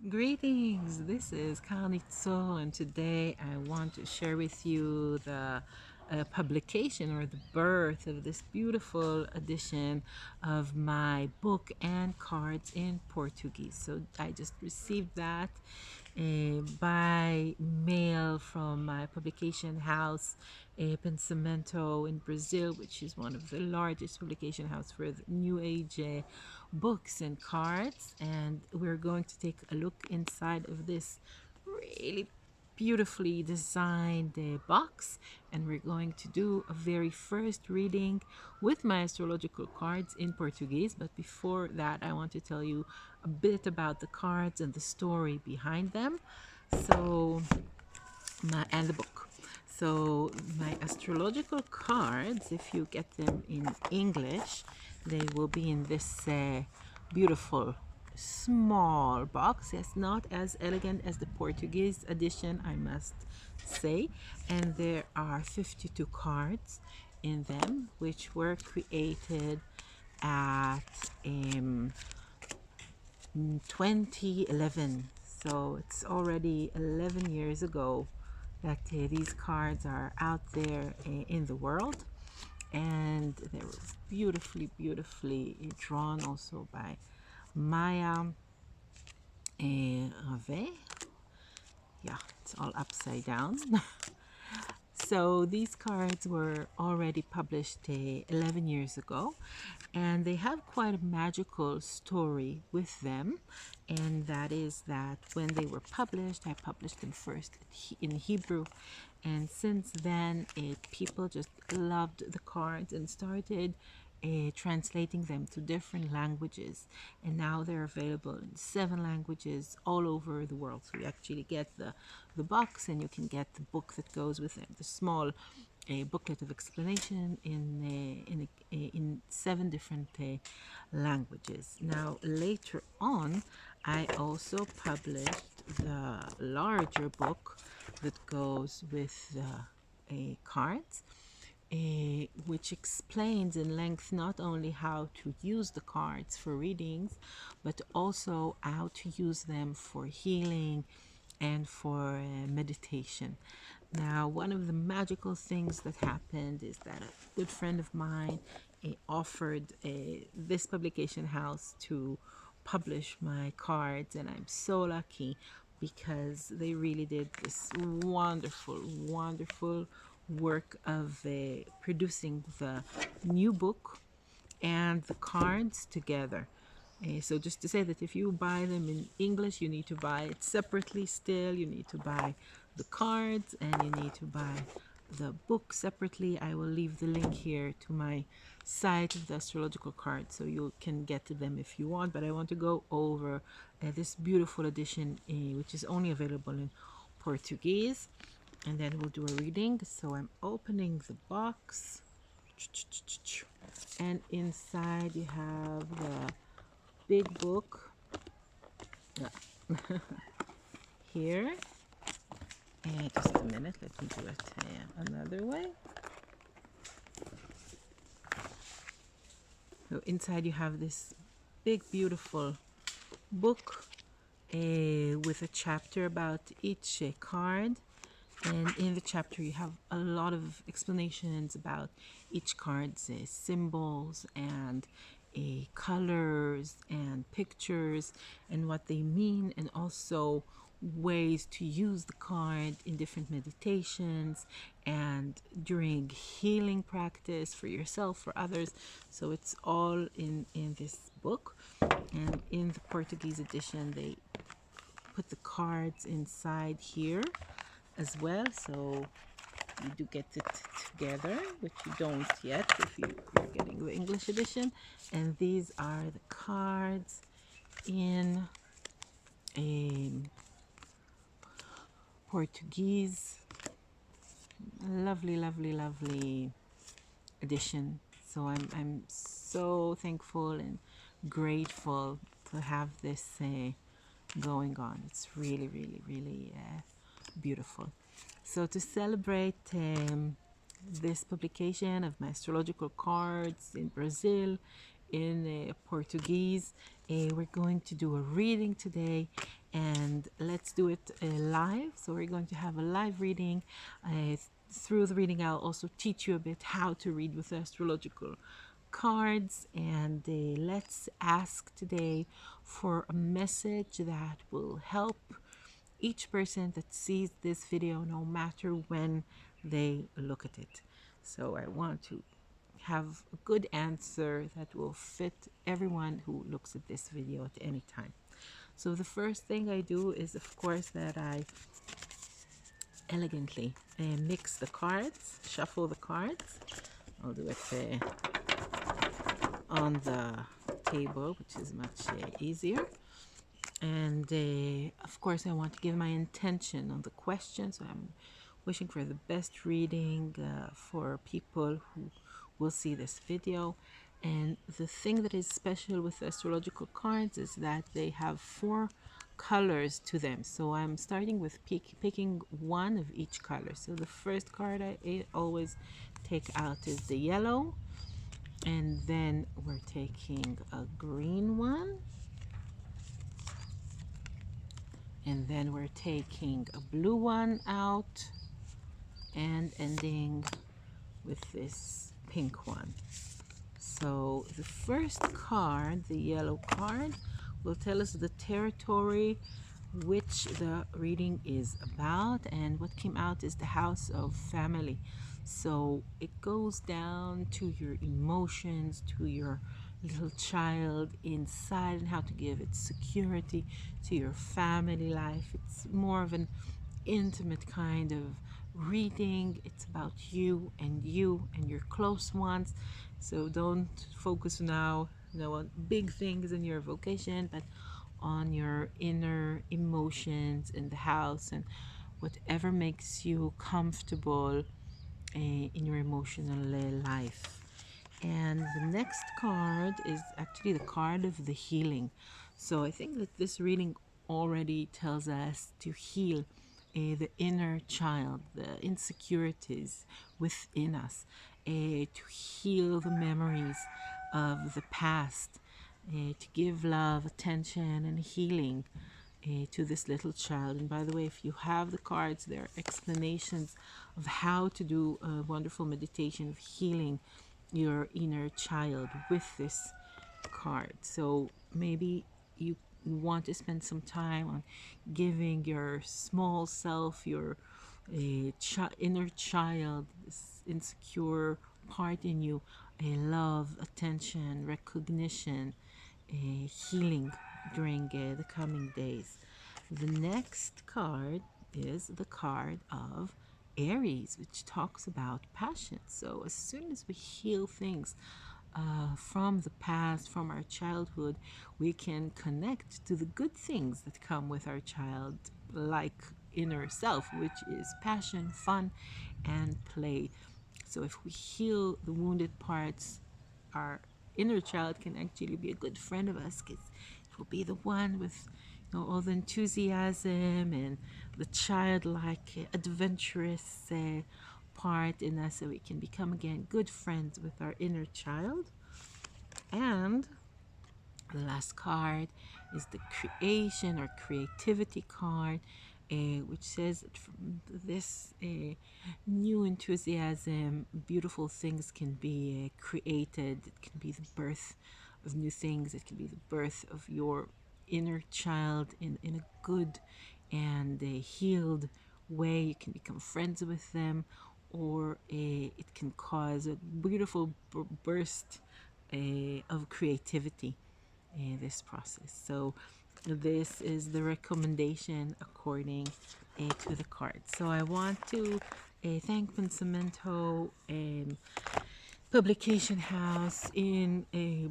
Greetings, this is Kanitso, and today I want to share with you the publication or the birth of this beautiful edition of my book and cards in Portuguese. So I just received that by mail from my publication house, Pensamento in Brazil, which is one of the largest publication house for the New Age books and cards. And we're going to take a look inside of this really beautifully designed box, and we're going to do a very first reading with my astrological cards in Portuguese. But before that, I want to tell you a bit about the cards and the story behind them. So and the book. So my astrological cards, if you get them in English, they will be in this beautiful small box. Yes, not as elegant as the Portuguese edition, I must say. And there are 52 cards in them, which were created at 2011. So it's already 11 years ago that these cards are out there in the world, and they were beautifully drawn also by Maya Rave. Yeah, it's all upside down. So these cards were already published 11 years ago, and they have quite a magical story with them. And that is that when they were published, I published them first in Hebrew, and since then people just loved the cards and started translating them to different languages, and now they're available in 7 languages all over the world. So you actually get the box, and you can get the book that goes with it, the small booklet of explanation in 7 different languages. Now later on, I also published the larger book that goes with the cards, which explains in length not only how to use the cards for readings, but also how to use them for healing and for meditation. Now, one of the magical things that happened is that a good friend of mine offered this publication house to publish my cards, and I'm so lucky because they really did this wonderful work of producing the new book and the cards together. So just to say that if you buy them in English, you need to buy it separately still. You need to buy the cards and you need to buy the book separately. I will leave the link here to my site of the astrological cards, so you can get to them if you want. But I want to go over this beautiful edition, which is only available in Portuguese, and then we'll do a reading. So I'm opening the box, and inside you have the big book here. And just a minute, let me do it another way. So inside you have this big beautiful book with a chapter about each card, and in the chapter you have a lot of explanations about each card's symbols and colors and pictures and what they mean, and also ways to use the card in different meditations and during healing practice for yourself, for others. So it's all in this book. And in the Portuguese edition, they put the cards inside here as well, so you do get it together, which you don't yet if you're getting the English edition. And these are the cards in a Portuguese. Lovely edition. So I'm so thankful and grateful to have this going on. It's really beautiful. So to celebrate this publication of my astrological cards in Brazil in Portuguese, we're going to do a reading today, and let's do it live. So we're going to have a live reading. Through the reading, I'll also teach you a bit how to read with astrological cards, and let's ask today for a message that will help each person that sees this video, no matter when they look at it. So I want to have a good answer that will fit everyone who looks at this video at any time. So the first thing I do is, of course, that I elegantly mix the cards, shuffle the cards. I'll do it on the table, which is much easier. And of course, I want to give my intention on the question. So I'm wishing for the best reading for people who will see this video. And the thing that is special with astrological cards is that they have 4 colors to them. So I'm starting with picking one of each color. So the first card I always take out is the yellow. And then we're taking a green one. And then we're taking a blue one out and ending with this pink one. So the first card, the yellow card, will tell us the territory which the reading is about, and what came out is the house of family. So it goes down to your emotions, to your little child inside, and how to give it security to your family life. It's more of an intimate kind of reading. It's about you and your close ones. So don't focus now, on big things in your vocation, but on your inner emotions in the house and whatever makes you comfortable in your emotional life. And the next card is actually the card of the healing. So I think that this reading already tells us to heal the inner child, the insecurities within us, to heal the memories of the past, to give love, attention, and healing to this little child. And by the way, if you have the cards, there are explanations of how to do a wonderful meditation of healing your inner child with this card. So maybe you want to spend some time on giving your small self, your inner child, this insecure part in you, a love, attention, recognition, healing during the coming days. The next card is the card of Aries, which talks about passion. So as soon as we heal things from the past, from our childhood, we can connect to the good things that come with our child, like inner self, which is passion, fun, and play. So if we heal the wounded parts, our inner child can actually be a good friend of us, because it will be the one with all the enthusiasm and the childlike, adventurous part in us, so we can become again good friends with our inner child. And the last card is the creation or creativity card, which says that from this new enthusiasm, beautiful things can be created. It can be the birth of new things. It can be the birth of your inner child in a good and a healed way. You can become friends with them, or it can cause a beautiful burst of creativity in this process. So this is the recommendation according to the cards. So I want to thank Pensamento Publication House in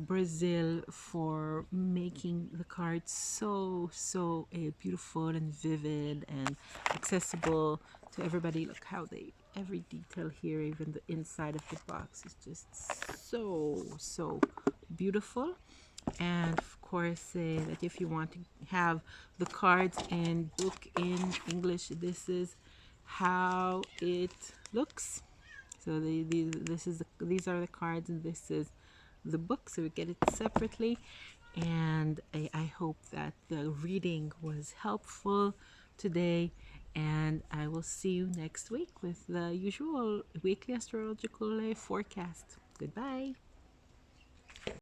Brazil for making the cards so beautiful and vivid and accessible to everybody. Look how every detail here, even the inside of the box, is just so beautiful. And of course, that if you want to have the cards and book in English, this is how it looks. So these are the cards, and this is the book. So we get it separately. And I hope that the reading was helpful today. And I will see you next week with the usual weekly astrological forecast. Goodbye.